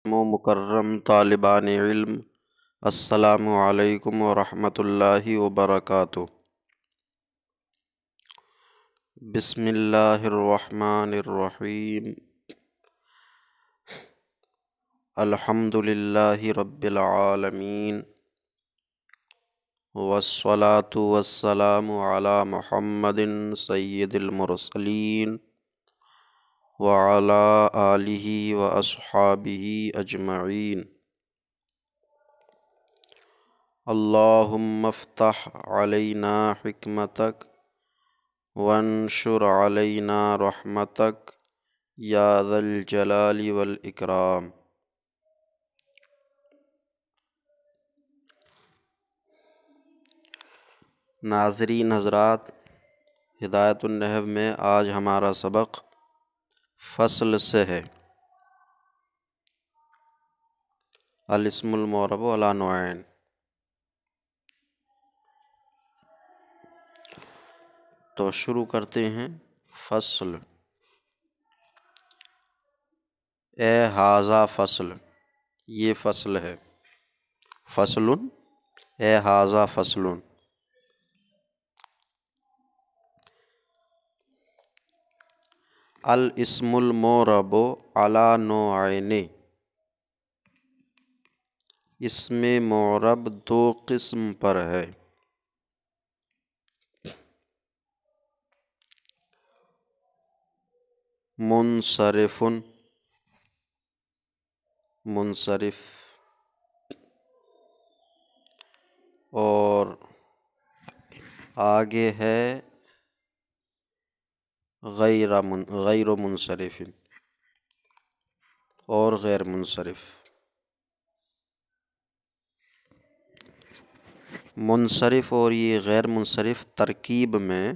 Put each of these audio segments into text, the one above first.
مکرم طالبان علم، السلام علیکم ورحمۃ اللہ وبرکاتہ۔ بسم اللہ الرحمن الرحیم۔ الحمد للہ رب العالمین، والصلاة والسلام علی محمد سید المرسلین وعلی آلہ واصحابہ اجمعین۔ اللہم افتح علینا حکمتک وانشر علینا رحمتک یا ذا الجلال والاکرام۔ ناظرین حضرات، ہدایت النحو میں آج ہمارا سبق فصل سے ہے۔ الاسم المعرب علی نوعین۔ تو شروع کرتے ہیں۔ فصل، اے ھذا فصل، یہ فصل ہے۔ فصل، اے ھذا فصل۔ الاسم المعرب علی نوعین، اسم معرب دو قسم پر ہے۔ منصرف، منصرف، اور آگے ہے غیر منصرف اور غیر منصرف۔ منصرف اور یہ غیر منصرف ترکیب میں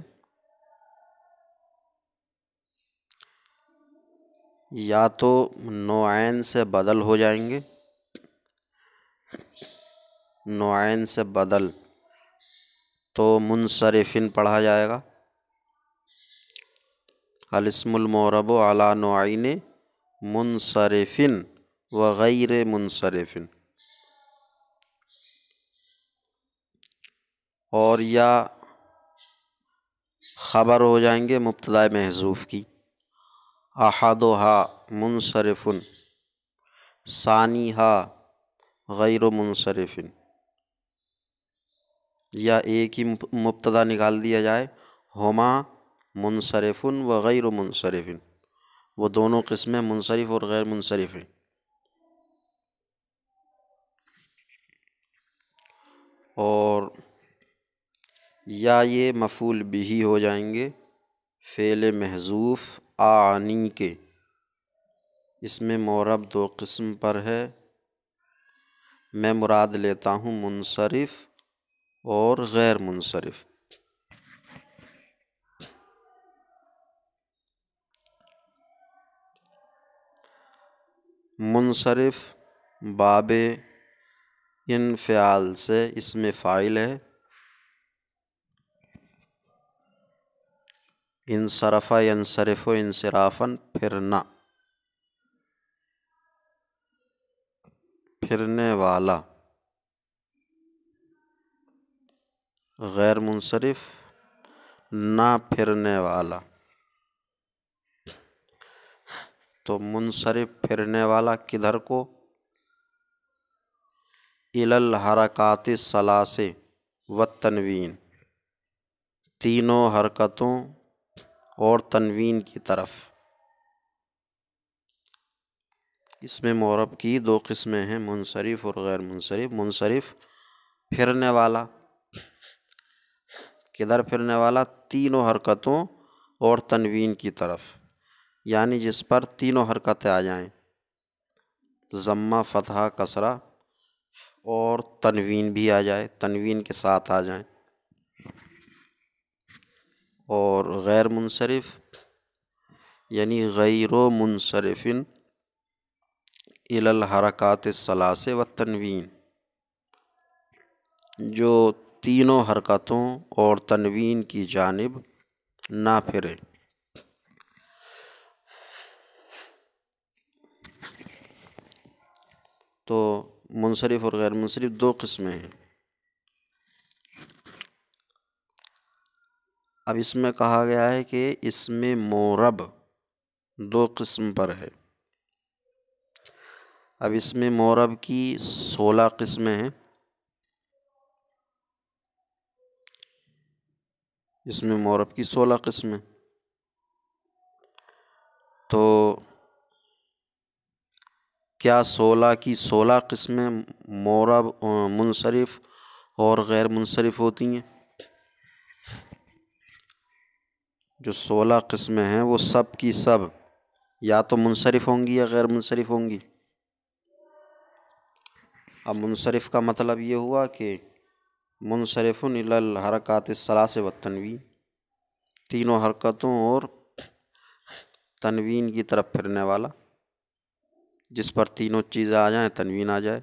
یا تو نوعین سے بدل ہو جائیں گے، نوعین سے بدل تو منصرفن پڑھا جائے گا۔ الاسم المعرب علی نوعین منصرفن و غیر منصرفن، اور یا خبر ہو جائیں گے مبتدا محذوف کی، احدھا منصرف ثانیھا غیر منصرف، یا ایک ہی مبتدا نکال دیا جائے، ہما منصرف و غیر منصرف، وہ دونوں قسمیں منصرف اور غیر منصرف ہیں۔ اور یا یہ مفعول بہ ہو جائیں گے فعل محذوف اعنی کے۔ اس میں معرب دو قسم پر ہے، میں مراد لیتا ہوں منصرف اور غیر منصرف۔ منصرف باب انفعال سے اسم فاعل ہے۔ انصرف ینصرف انصرافاً، پھرنا، پھرنے والا۔ غیر منصرف نہ پھرنے والا۔ تو منصرف پھرنے والا کدھر کو؟ الی الحرکات الثلاث والتنوین، تینوں حرکتوں اور تنوین کی طرف۔ اس میں معرب کی دو قسمیں ہیں، منصرف اور غیر منصرف۔ منصرف پھرنے والا، کدھر پھرنے والا؟ تینوں حرکتوں اور تنوین کی طرف، یعنی جس پر تینوں حرکتیں آ جائیں، ضمہ، فتحہ، کسرہ، اور تنوین بھی آ جائے، تنوین کے ساتھ آ جائیں۔ اور غیر منصرف یعنی غیر منصرف الی الحرکات الثلاث والتنوین، جو تینوں حرکتوں اور تنوین کی جانب نہ پھرے۔ تو منصرف اور غیر منصرف دو قسمیں ہیں۔ اب اس میں کہا گیا ہے کہ اسم معرب دو قسم پر ہے۔ اب اسم معرب کی 16 قسمیں ہیں۔ اسم معرب کی 16 قسمیں، تو کیا 16 کی 16 قسمیں معرب منصرف اور غیر منصرف ہوتی ہیں؟ جو 16 قسمیں ہیں وہ سب کی سب یا تو منصرف ہوں گی یا غیر منصرف ہوں گی۔ اب منصرف کا مطلب یہ ہوا کہ منصرف الی الحرکات الثلاث والتنوین، تینوں حرکتوں اور تنوین کی طرف پھرنے والا، جس پر تینوں چیزیں آ جائیں تنوین آ جائے۔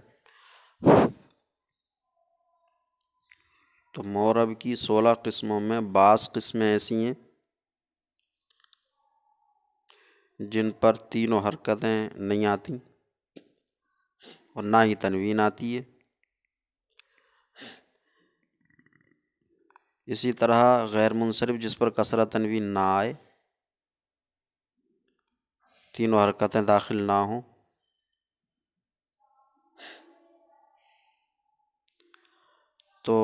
تو معرب کی 16 قسموں میں بعض قسمیں ایسی ہیں جن پر تینوں حرکتیں نہیں آتی اور نہ ہی تنوین آتی ہے۔ اسی طرح غیر منصرف جس پر کسرہ تنوین نہ آئے، تینوں حرکتیں داخل نہ ہوں، تو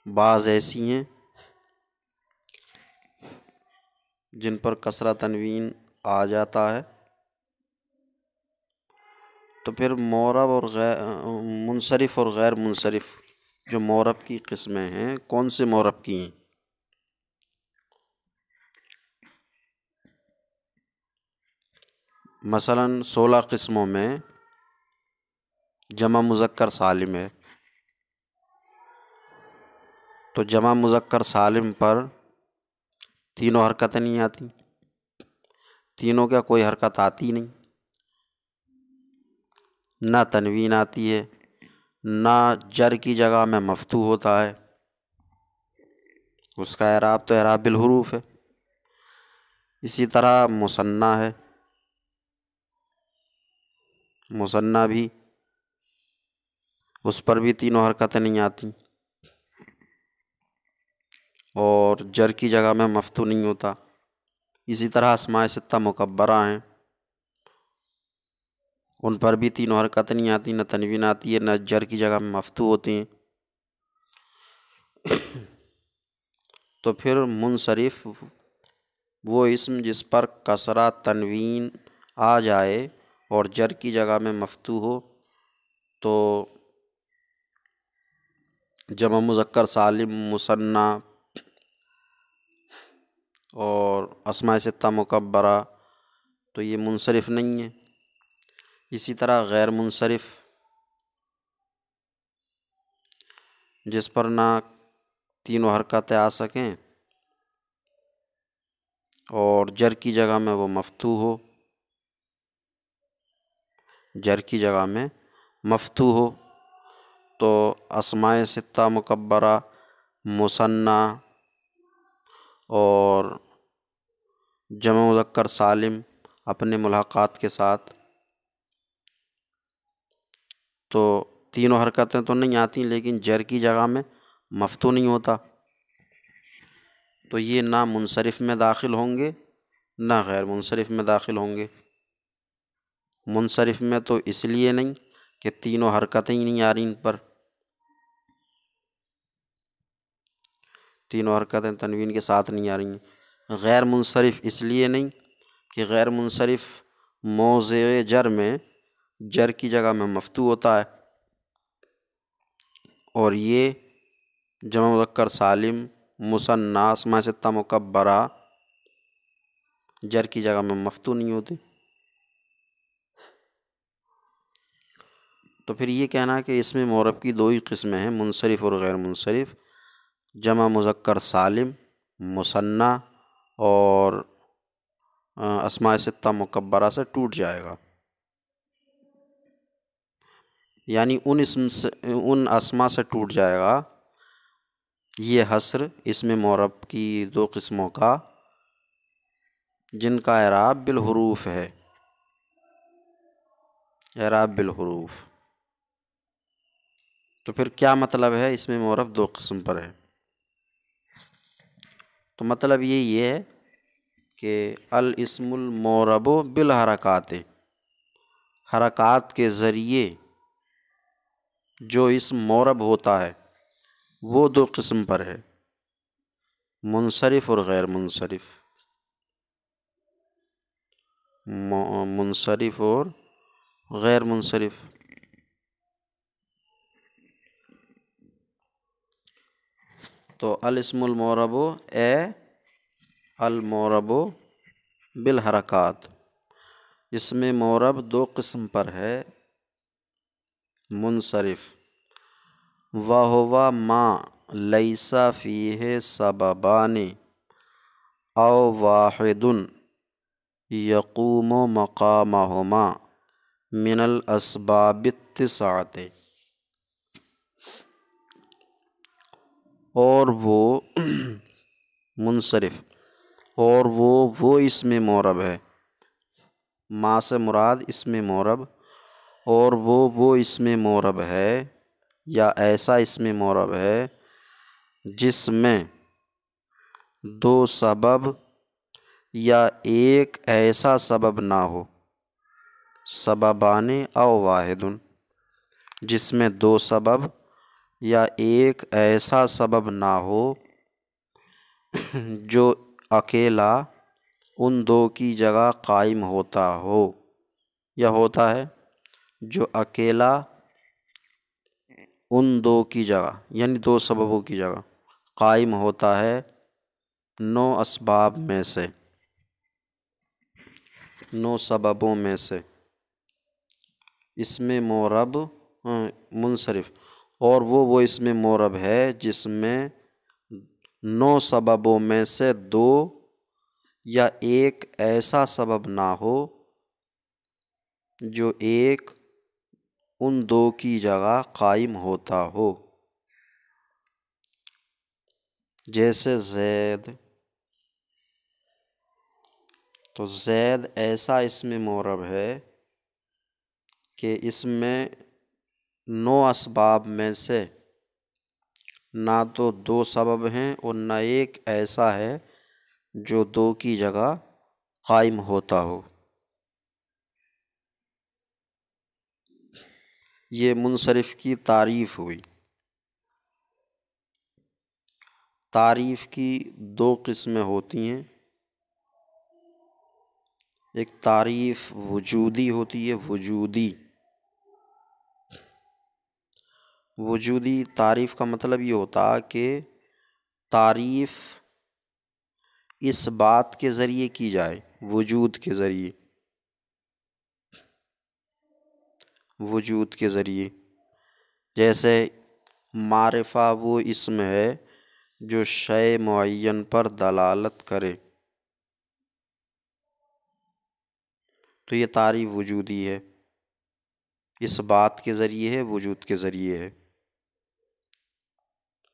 بعض ایسی ہیں جن پر کسرہ تنوین آ جاتا ہے، تو پھر معرب اور منصرف اور غیر منصرف جو معرب کی قسمیں ہیں، کون سے معرب کی ہیں؟ مثلاً 16 قسموں میں جمع مذکر سالم ہے، تو جمع مذکر سالم پر تینوں حرکتیں نہیں آتی، تینوں کا کوئی حرکت آتی نہیں، نہ تنوین آتی ہے، نہ جر کی جگہ میں مفتوح ہوتا ہے، اس کا اعراب تو اعراب بالحروف ہے۔ اسی طرح مثنیٰ ہے، مثنیٰ بھی اس پر بھی تینوں حرکتیں نہیں آتی اور جر کی جگہ میں مفتوح نہیں ہوتا۔ اسی طرح اسماء ستہ مکبرہ ہیں، ان پر بھی تینوں حرکتیں نہیں آتی، نہ تنوین آتی ہے، نہ جر کی جگہ میں مفتوح ہوتے ہیں۔ تو پھر منصرف وہ اسم جس پر کسرہ تنوین آ جائے اور جر کی جگہ میں مفتوح ہو، تو جمع مذکر سالم، مثنیٰ اور اسماء ستہ مکبرہ، تو یہ منصرف نہیں ہے۔ اسی طرح غیر منصرف جس پر نہ تینوں حرکتیں آ سکیں اور جر کی جگہ میں وہ مفتوح ہو، جر کی جگہ میں مفتوح ہو، تو اسماء ستہ مکبرہ، مثنیٰ اور جمع مذکر سالم اپنے ملحقات کے ساتھ، تو تینوں حرکتیں تو نہیں آتی لیکن جر کی جگہ میں مفتوح نہیں ہوتا، تو یہ نہ منصرف میں داخل ہوں گے نہ غیر منصرف میں داخل ہوں گے۔ منصرف میں تو اس لیے نہیں کہ تینوں حرکتیں ہی نہیں آ رہی ان پر، تینوں حرکتیں تنوین کے ساتھ نہیں آ رہی ہیں۔ غیر منصرف اس لیے نہیں کہ غیر منصرف موضع جر میں جر کی جگہ میں مفتوح ہوتا ہے، اور یہ جمع مذکر سالم، مثنیٰ، اسماء ستہ مکبرہ جر کی جگہ میں مفتوح نہیں ہوتے۔ تو پھر یہ کہنا ہے کہ اس میں معرب کی دو ہی قسمیں ہیں، منصرف اور غیر منصرف، جمع مذکر سالم، مثنیٰ اور اسماء ستہ مکبرہ سے ٹوٹ جائے گا، یعنی ان اسماء سے ٹوٹ جائے گا۔ یہ حصر اس میں معرب کی دو قسموں کا جن کا اعراب بالحروف ہے، اعراب بالحروف۔ تو پھر کیا مطلب ہے؟ اس میں معرب دو قسم پر ہے۔ تو مطلب یہ ہے کہ الاسم المعرب بالحرکات، حرکات کے ذریعے جو اسم معرب ہوتا ہے وہ دو قسم پر ہے، منصرف اور غیر منصرف، منصرف اور غیر منصرف۔ تو الاسم المعرب اے المعرب بالحرکات، اس میں معرب دو قسم پر ہے، منصرف، وَهُوَ مَا لَيْسَ فِيهِ سَبَبَانِ أَوْ وَاحِدٌ يَقُومُ مَقَامَهُمَا مِنَ الْأَسْبَابِ التِّسْعَةِ۔ اور وہ منصرف، اور وہ اسم معرب ہے، ما سے مراد اسم معرب، اور وہ اسم معرب ہے یا ایسا اسم معرب ہے جس میں دو سبب یا ایک ایسا سبب نہ ہو، سببان او واحد، جس میں دو سبب یا ایک ایسا سبب نہ ہو جو اکیلا ان دو کی جگہ قائم ہوتا ہو، یا ہوتا ہے جو اکیلا ان دو کی جگہ یعنی دو سببوں کی جگہ قائم ہوتا ہے، نو اسباب میں سے، نو سببوں میں سے۔ اسم معرب منصرف، اور وہ اسم معرب ہے جس میں نو سببوں میں سے دو یا ایک ایسا سبب نہ ہو جو ایک ان دو کی جگہ قائم ہوتا ہو، جیسے زید۔ تو زید ایسا اسم معرب ہے کہ اس میں نو اسباب میں سے نہ تو دو سبب ہیں اور نہ ایک ایسا ہے جو دو کی جگہ قائم ہوتا ہو۔ یہ منصرف کی تعریف ہوئی۔ تعریف کی دو قسمیں ہوتی ہیں، ایک تعریف وجودی ہوتی ہے، وجودی تعریف کا مطلب یہ ہوتا کہ تعریف اس بات کے ذریعے کی جائے، وجود کے ذریعے، وجود کے ذریعے، جیسے معرفہ وہ اسم ہے جو شے معین پر دلالت کرے، تو یہ تعریف وجودی ہے، اس بات کے ذریعے ہے، وجود کے ذریعے ہے۔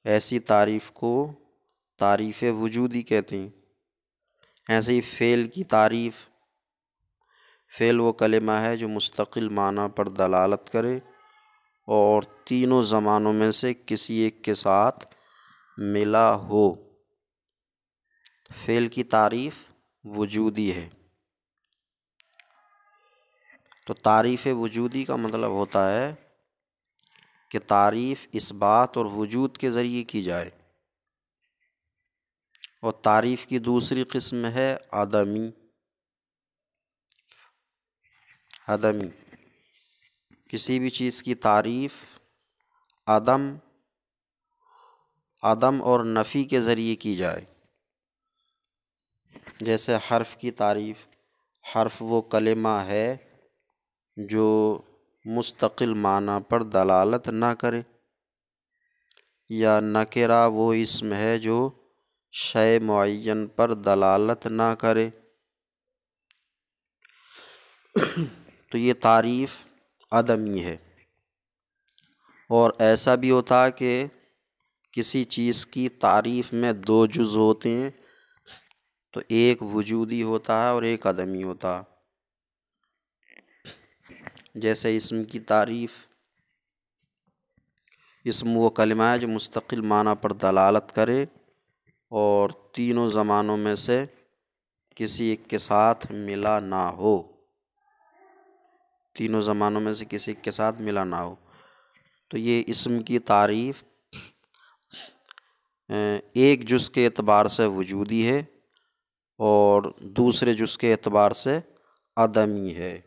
ایسی تعریف کو تعریف وجودی کہتے ہیں۔ ایسے ہی فعل کی تعریف، فعل وہ کلمہ ہے جو مستقل معنی پر دلالت کرے اور تینوں زمانوں میں سے کسی ایک کے ساتھ ملا ہو، فعل کی تعریف وجودی ہے۔ تو تعریف وجودی کا مطلب ہوتا ہے کہ تعریف اس بات اور وجود کے ذریعے کی جائے، اور تعریف کی دوسری قسم ہے عدمی۔ عدمی، کسی بھی چیز کی تعریف عدم اور نفی کے ذریعے کی جائے، جیسے حرف کی تعریف، حرف وہ کلمہ ہے جو مستقل معنی پر دلالت نہ کرے، یا نکرہ وہ اسم ہے جو شے معین پر دلالت نہ کرے۔ تو یہ تعریف عدمی ہے۔ اور ایسا بھی ہوتا ہے کہ کسی چیز کی تعریف میں دو جز ہوتے ہیں، تو ایک وجودی ہوتا ہے اور ایک عدمی ہوتا ہے۔ جیسے اسم کی تعریف، اسم وہ کلمہ ہے جو مستقل معنی پر دلالت کرے اور تینوں زمانوں میں سے کسی ایک کے ساتھ ملا نہ ہو، تینوں زمانوں میں سے کسی ایک کے ساتھ ملا نہ ہو۔ تو یہ اسم کی تعریف ایک جز کے اعتبار سے وجودی ہے اور دوسرے جز کے اعتبار سے عدمی ہے۔